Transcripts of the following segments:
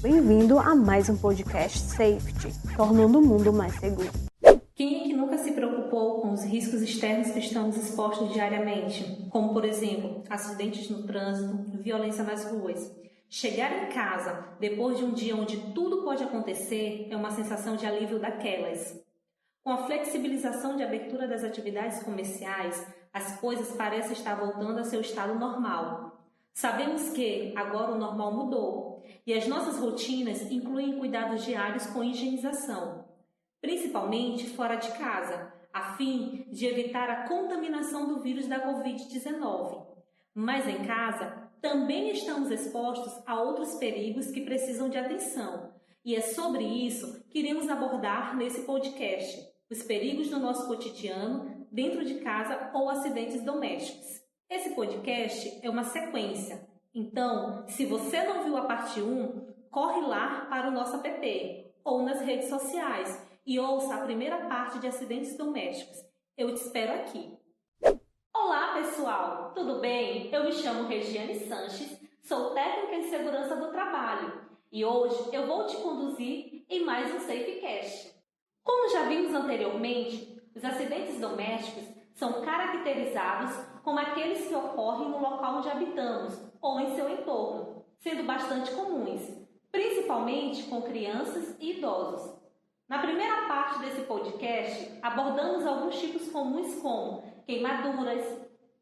Bem-vindo a mais um podcast Safety, tornando o mundo mais seguro. Quem é que nunca se preocupou com os riscos externos que estamos expostos diariamente, como, por exemplo, acidentes no trânsito, violência nas ruas? Chegar em casa, depois de um dia onde tudo pode acontecer, é uma sensação de alívio daquelas. Com a flexibilização de abertura das atividades comerciais, as coisas parecem estar voltando a seu estado normal. Sabemos que agora o normal mudou e as nossas rotinas incluem cuidados diários com higienização, principalmente fora de casa, a fim de evitar a contaminação do vírus da Covid-19. Mas em casa, também estamos expostos a outros perigos que precisam de atenção. E é sobre isso que iremos abordar nesse podcast, os perigos do nosso cotidiano, dentro de casa ou acidentes domésticos. Esse podcast é uma sequência, então, se você não viu a parte 1, corre lá para o nosso app ou nas redes sociais e ouça a primeira parte de acidentes domésticos. Eu te espero aqui. Olá, pessoal! Tudo bem? Eu me chamo Regiane Sanches, sou técnica em segurança do trabalho e hoje eu vou te conduzir em mais um SafeCast. Como já vimos anteriormente, os acidentes domésticos são caracterizados como aqueles que ocorrem no local onde habitamos ou em seu entorno, sendo bastante comuns, principalmente com crianças e idosos. Na primeira parte desse podcast, abordamos alguns tipos comuns como queimaduras,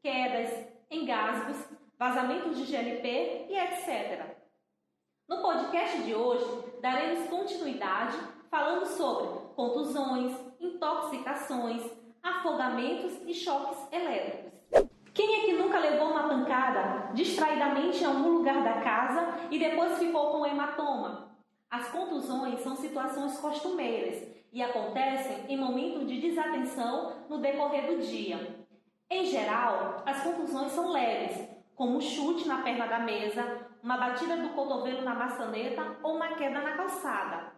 quedas, engasgos, vazamentos de GLP e etc. No podcast de hoje, daremos continuidade falando sobre contusões, intoxicações, afogamentos e choques elétricos. Quem é que nunca levou uma pancada distraidamente em algum lugar da casa e depois ficou com hematoma? As contusões são situações costumeiras e acontecem em momentos de desatenção no decorrer do dia. Em geral, as contusões são leves, como um chute na perna da mesa, uma batida do cotovelo na maçaneta ou uma queda na calçada.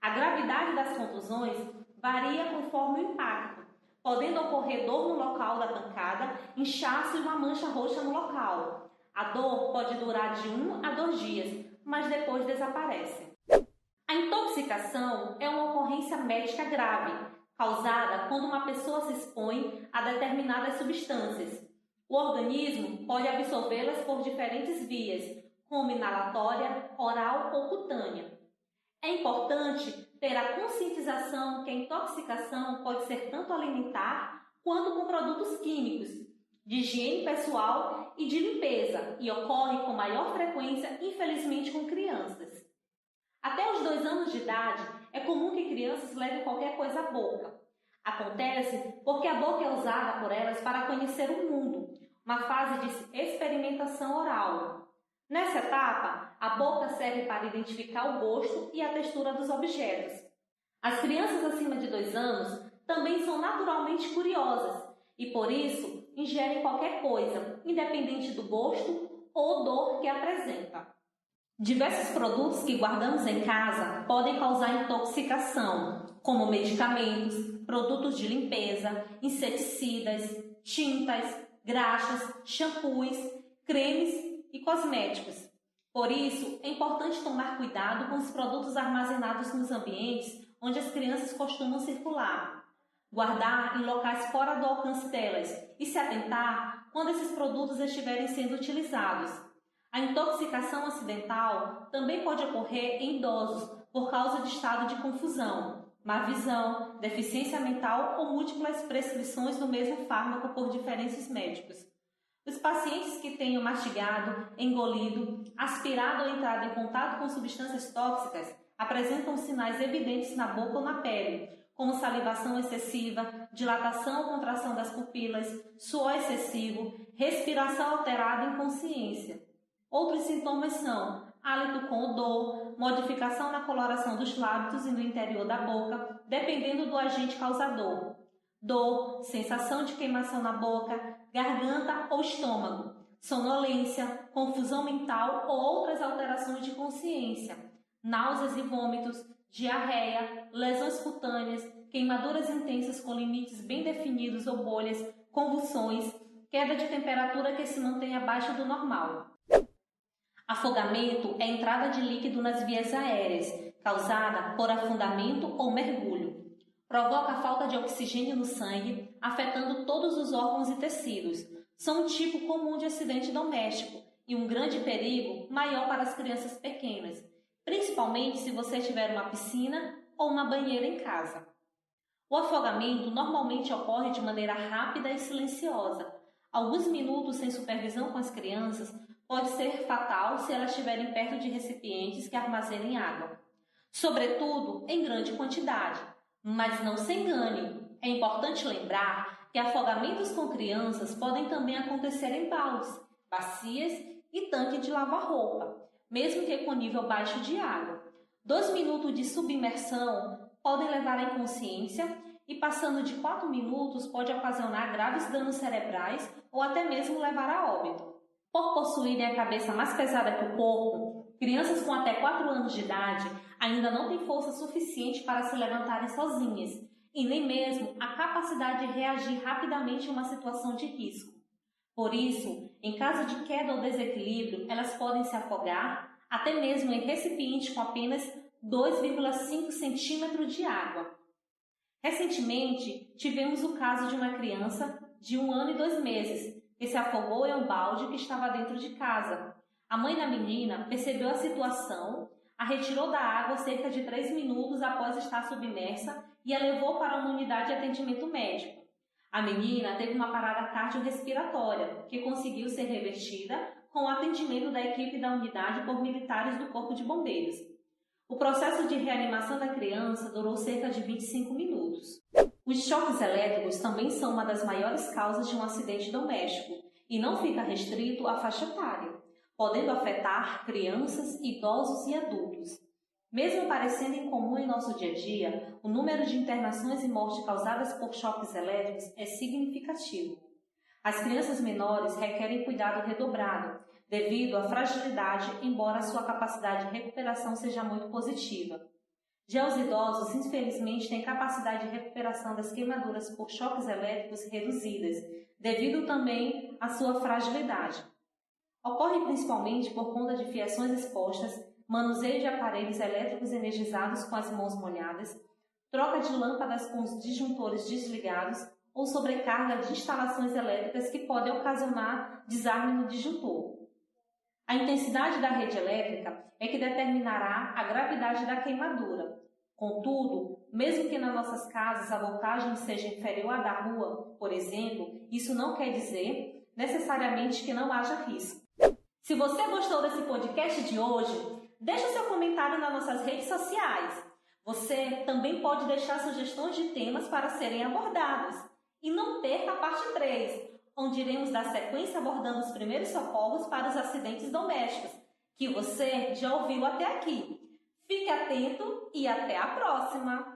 A gravidade das contusões varia conforme o impacto, podendo ocorrer dor no local da pancada, inchaço e uma mancha roxa no local. A dor pode durar de 1 a 2 dias, mas depois desaparece. A intoxicação é uma ocorrência médica grave, causada quando uma pessoa se expõe a determinadas substâncias. O organismo pode absorvê-las por diferentes vias, como inalatória, oral ou cutânea. É importante ter a conscientização que a intoxicação pode ser tanto alimentar quanto com produtos químicos, de higiene pessoal e de limpeza, e ocorre com maior frequência, infelizmente, com crianças. Até os 2 anos de idade, é comum que crianças levem qualquer coisa à boca. Acontece porque a boca é usada por elas para conhecer o mundo, uma fase de experimentação oral. Nessa etapa, a boca serve para identificar o gosto e a textura dos objetos. As crianças acima de 2 anos também são naturalmente curiosas e, por isso, ingerem qualquer coisa, independente do gosto ou odor que apresenta. Diversos produtos que guardamos em casa podem causar intoxicação, como medicamentos, produtos de limpeza, inseticidas, tintas, graxas, shampoos, cremes e cosméticos. Por isso, é importante tomar cuidado com os produtos armazenados nos ambientes onde as crianças costumam circular. Guardar em locais fora do alcance delas e se atentar quando esses produtos estiverem sendo utilizados. A intoxicação acidental também pode ocorrer em idosos por causa de estado de confusão, má visão, deficiência mental ou múltiplas prescrições do mesmo fármaco por diferentes médicos. Os pacientes que tenham mastigado, engolido, aspirado ou entrado em contato com substâncias tóxicas apresentam sinais evidentes na boca ou na pele, como salivação excessiva, dilatação ou contração das pupilas, suor excessivo, respiração alterada e inconsciência. Outros sintomas são hálito com odor, modificação na coloração dos lábios e no interior da boca, dependendo do agente causador. Dor, sensação de queimação na boca, garganta ou estômago, sonolência, confusão mental ou outras alterações de consciência, náuseas e vômitos, diarreia, lesões cutâneas, queimaduras intensas com limites bem definidos ou bolhas, convulsões, queda de temperatura que se mantém abaixo do normal. Afogamento é a entrada de líquido nas vias aéreas, causada por afundamento ou mergulho. Provoca falta de oxigênio no sangue, afetando todos os órgãos e tecidos. São um tipo comum de acidente doméstico e um grande perigo maior para as crianças pequenas, principalmente se você tiver uma piscina ou uma banheira em casa. O afogamento normalmente ocorre de maneira rápida e silenciosa. Alguns minutos sem supervisão com as crianças pode ser fatal se elas estiverem perto de recipientes que armazenem água, sobretudo em grande quantidade. Mas não se engane, é importante lembrar que afogamentos com crianças podem também acontecer em baldes, bacias e tanque de lavar roupa, mesmo que com nível baixo de água. 2 minutos de submersão podem levar à inconsciência e, passando de 4 minutos, pode ocasionar graves danos cerebrais ou até mesmo levar a óbito. Por possuírem a cabeça mais pesada que o corpo, crianças com até 4 anos de idade ainda não têm força suficiente para se levantarem sozinhas e nem mesmo a capacidade de reagir rapidamente a uma situação de risco. Por isso, em caso de queda ou desequilíbrio, elas podem se afogar até mesmo em recipiente com apenas 2,5 centímetros de água. Recentemente, tivemos o caso de uma criança de 1 ano e 2 meses que se afogou em um balde que estava dentro de casa. A mãe da menina percebeu a situação, a retirou da água cerca de 3 minutos após estar submersa e a levou para uma unidade de atendimento médico. A menina teve uma parada cardiorrespiratória, que conseguiu ser revertida com o atendimento da equipe da unidade por militares do Corpo de Bombeiros. O processo de reanimação da criança durou cerca de 25 minutos. Os choques elétricos também são uma das maiores causas de um acidente doméstico e não fica restrito à faixa etária, podendo afetar crianças, idosos e adultos. Mesmo parecendo incomum em nosso dia a dia, o número de internações e mortes causadas por choques elétricos é significativo. As crianças menores requerem cuidado redobrado, devido à fragilidade, embora sua capacidade de recuperação seja muito positiva. Já os idosos, infelizmente, têm capacidade de recuperação das queimaduras por choques elétricos reduzidas, devido também à sua fragilidade. Ocorre principalmente por conta de fiações expostas, manuseio de aparelhos elétricos energizados com as mãos molhadas, troca de lâmpadas com os disjuntores desligados ou sobrecarga de instalações elétricas que podem ocasionar desarme no disjuntor. A intensidade da rede elétrica é que determinará a gravidade da queimadura. Contudo, mesmo que nas nossas casas a voltagem seja inferior à da rua, por exemplo, isso não quer dizer necessariamente que não haja risco. Se você gostou desse podcast de hoje, deixe seu comentário nas nossas redes sociais. Você também pode deixar sugestões de temas para serem abordados. E não perca a parte 3, onde iremos dar sequência abordando os primeiros socorros para os acidentes domésticos, que você já ouviu até aqui. Fique atento e até a próxima!